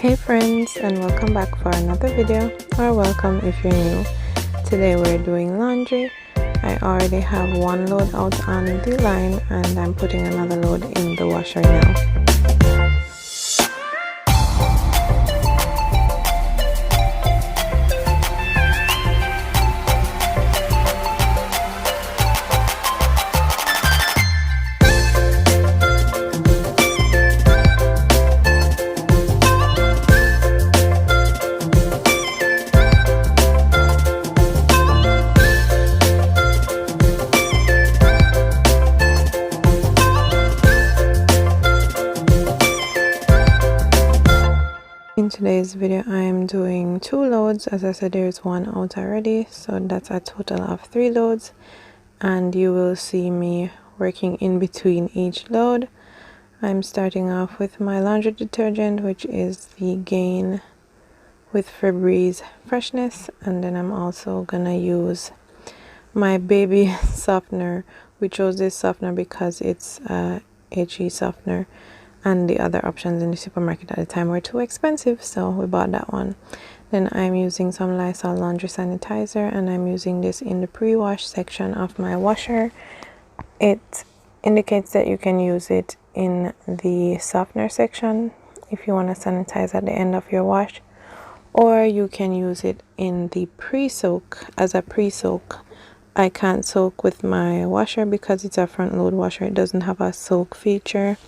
Hey friends, and welcome back for another video, or welcome if you're new. Today we're doing laundry. I already have one load out on the line and I'm putting another load in the washer now. In today's video I am doing 2 loads. As I said, there's one out already, so that's a total of 3 loads, and you will see me working in between each load. I'm starting off with my laundry detergent, which is the Gain with Febreze Freshness, and then I'm also gonna use my baby softener. We chose this softener because it's a HE softener, and the other options in the supermarket at the time were too expensive, so we bought that one. Then I'm using some Lysol laundry sanitizer, and I'm using this in the pre-wash section of my washer. It indicates that you can use it in the softener section if you want to sanitize at the end of your wash, or you can use it in the pre-soak as a pre-soak. I can't soak with my washer because it's a front load washer. It doesn't have a soak feature.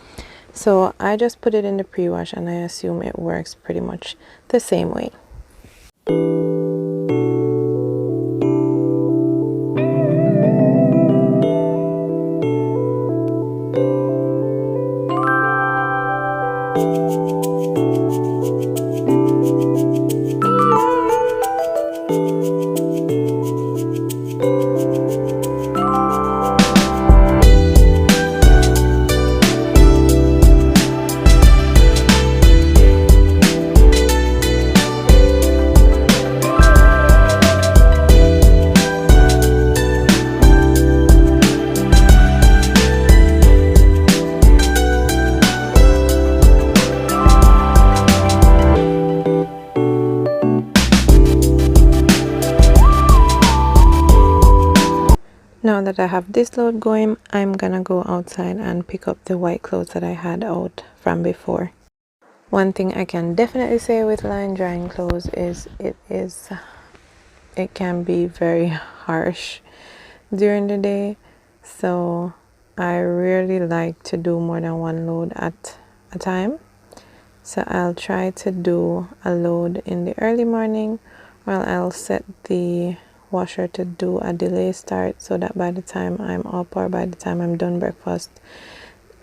So I just put it in the pre-wash, and I assume it works pretty much the same way. Now that I have this load going, I'm gonna go outside and pick up the white clothes that I had out from before. One thing I can definitely say with line drying clothes is it can be very harsh during the day, so I really like to do more than one load at a time. So I'll try to do a load in the early morning, or I'll set the washer to do a delay start so that by the time I'm up or by the time I'm done breakfast,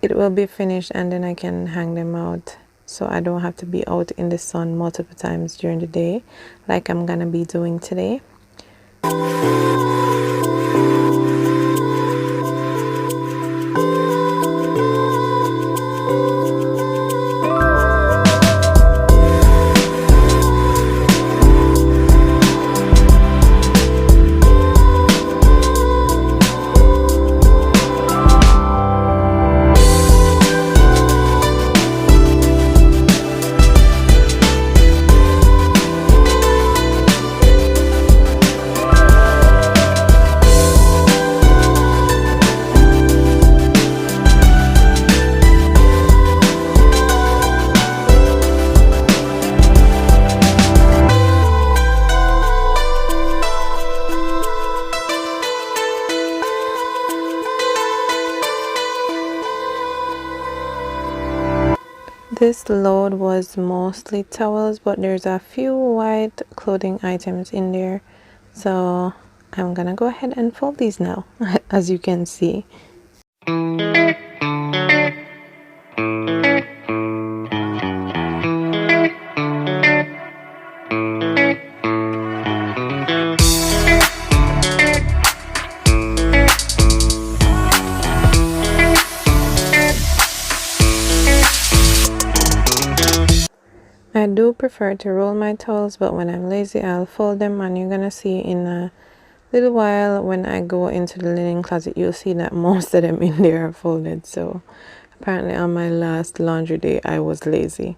it will be finished, and then I can hang them out so I don't have to be out in the sun multiple times during the day like I'm gonna be doing today. This load was mostly towels, but there's a few white clothing items in there, so I'm gonna go ahead and fold these now, as you can see. I do prefer to roll my towels, but when I'm lazy I'll fold them, and you're gonna see in a little while when I go into the linen closet, you'll see that most of them in there are folded. So apparently on my last laundry day I was lazy.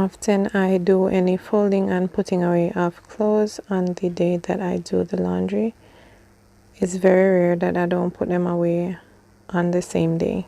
often I do any folding and putting away of clothes on the day that I do the laundry. It's very rare that I don't put them away on the same day.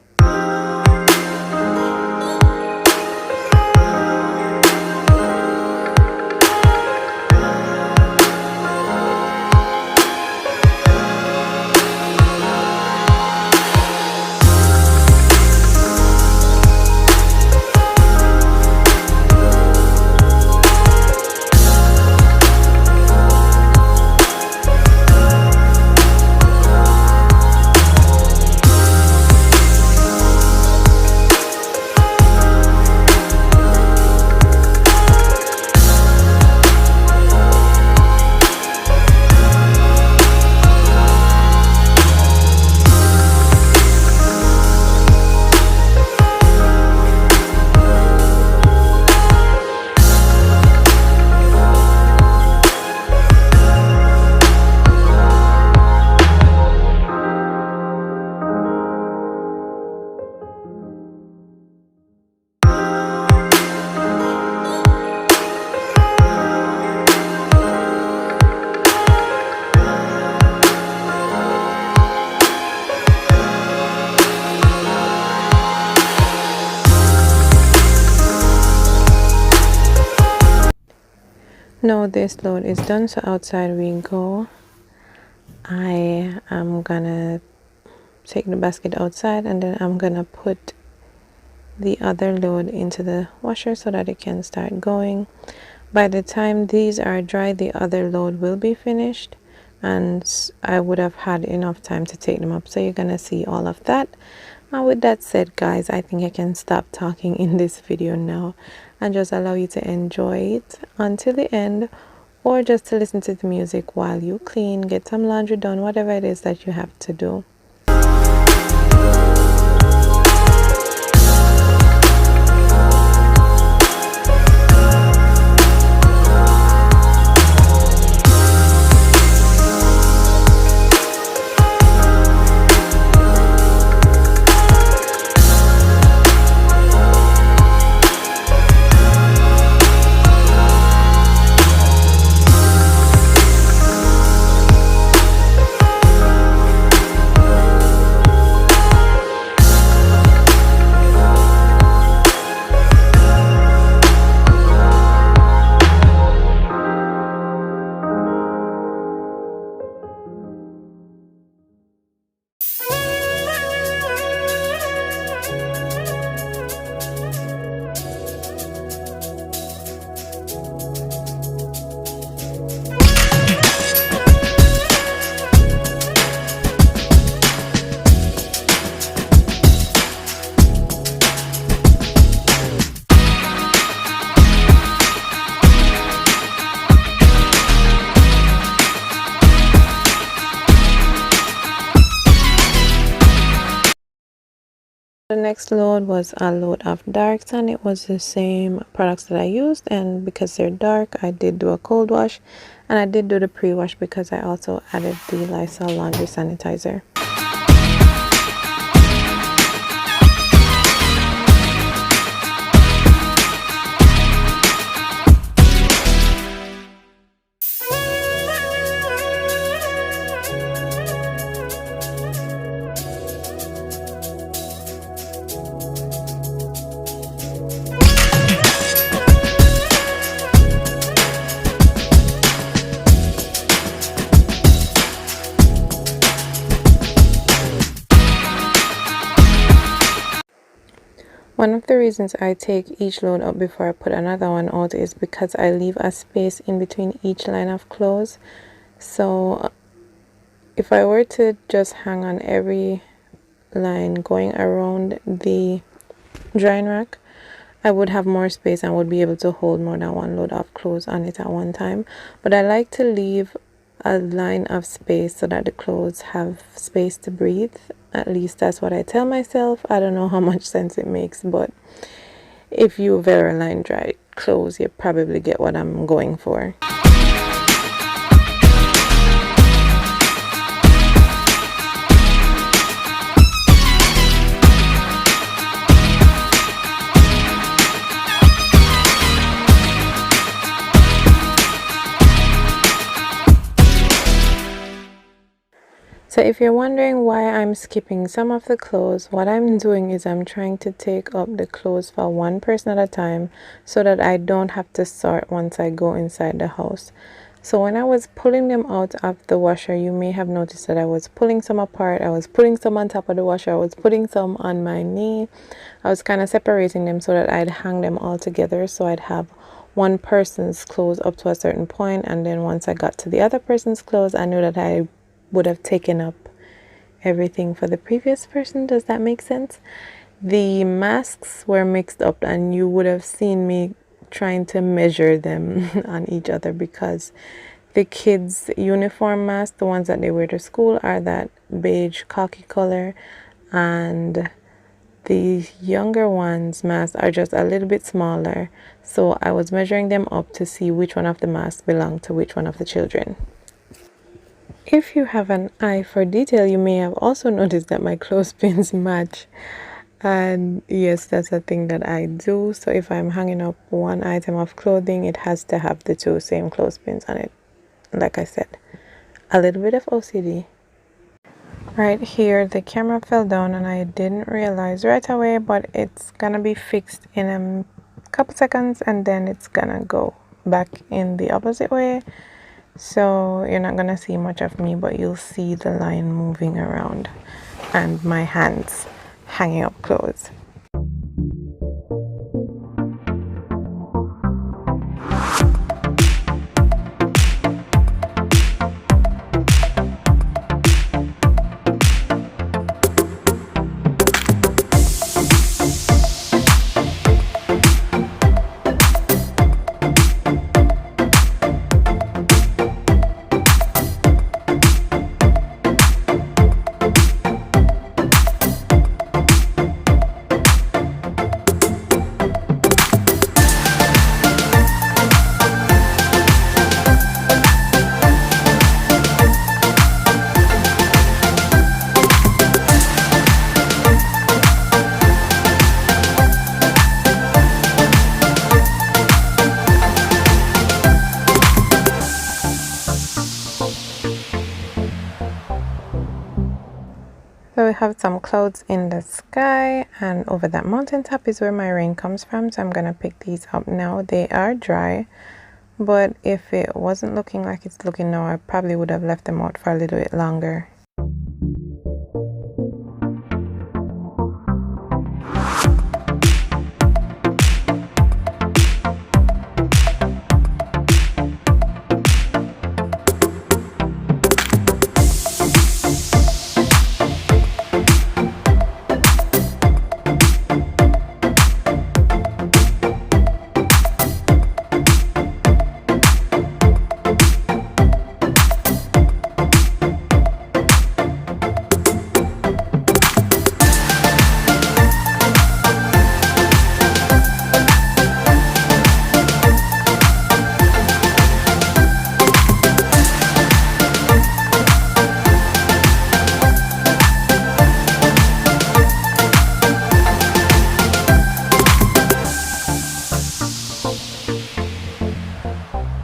Now this load is done, so outside we go. I am gonna take the basket outside, and then I'm gonna put the other load into the washer so that it can start going. By the time these are dry, the other load will be finished, and I would have had enough time to take them up, so you're gonna see all of that. And with that said, guys, I think I can stop talking in this video now and just allow you to enjoy it until the end, or just to listen to the music while you clean, get some laundry done, whatever it is that you have to do. The next load was a load of darks, and it was the same products that I used, and because they're dark I did do a cold wash, and I did do the pre-wash because I also added the Lysol laundry sanitizer. One of the reasons I take each load up before I put another one out is because I leave a space in between each line of clothes. So if I were to just hang on every line going around the drying rack, I would have more space and would be able to hold more than one load of clothes on it at one time. But I like to leave a line of space so that the clothes have space to breathe. At least that's what I tell myself. I don't know how much sense it makes, but if you wear line dry clothes, you probably get what I'm going for. So if you're wondering why I'm skipping some of the clothes, what I'm doing is I'm trying to take up the clothes for one person at a time so that I don't have to sort once I go inside the house. So when I was pulling them out of the washer, you may have noticed that I was pulling some apart, I was putting some on top of the washer, I was putting some on my knee. I was kind of separating them so that I'd hang them all together, so I'd have one person's clothes up to a certain point, and then once I got to the other person's clothes, I knew that I would have taken up everything for the previous person. Does that make sense? The masks were mixed up, and you would have seen me trying to measure them on each other, because the kids' uniform masks, the ones that they wear to school, are that beige khaki color, and the younger ones' masks are just a little bit smaller. So I was measuring them up to see which one of the masks belonged to which one of the children. If you have an eye for detail, you may have also noticed that my clothespins match. And yes, that's a thing that I do. So if I'm hanging up one item of clothing, it has to have the two same clothespins on it. Like I said, a little bit of OCD. Right here, the camera fell down and I didn't realize right away, but it's gonna be fixed in a couple seconds, and then it's gonna go back in the opposite way. So you're not gonna see much of me, but you'll see the line moving around and my hands hanging up clothes. So we have some clouds in the sky, and over that mountaintop is where my rain comes from. So I'm gonna pick these up now. They are dry, but if it wasn't looking like it's looking now, I probably would have left them out for a little bit longer.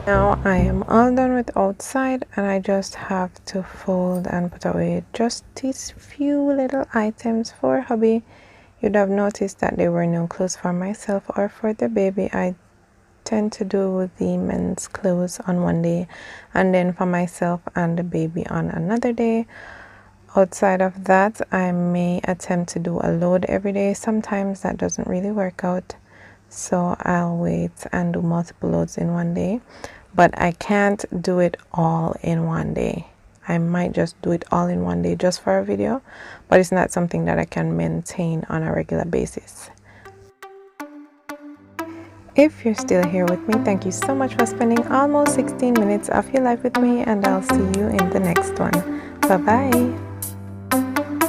Now I am all done with outside, and I just have to fold and put away just these few little items for hubby. You'd have noticed that there were no clothes for myself or for the baby. I tend to do the men's clothes on one day, and then for myself and the baby on another day. Outside of that, I may attempt to do a load every day. Sometimes that doesn't really work out, so I'll wait and do multiple loads in one day. But I can't do it all in one day. I might just do it all in one day just for a video, but it's not something that I can maintain on a regular basis. If you're still here with me, thank you so much for spending almost 16 minutes of your life with me, and I'll see you in the next one. Bye bye.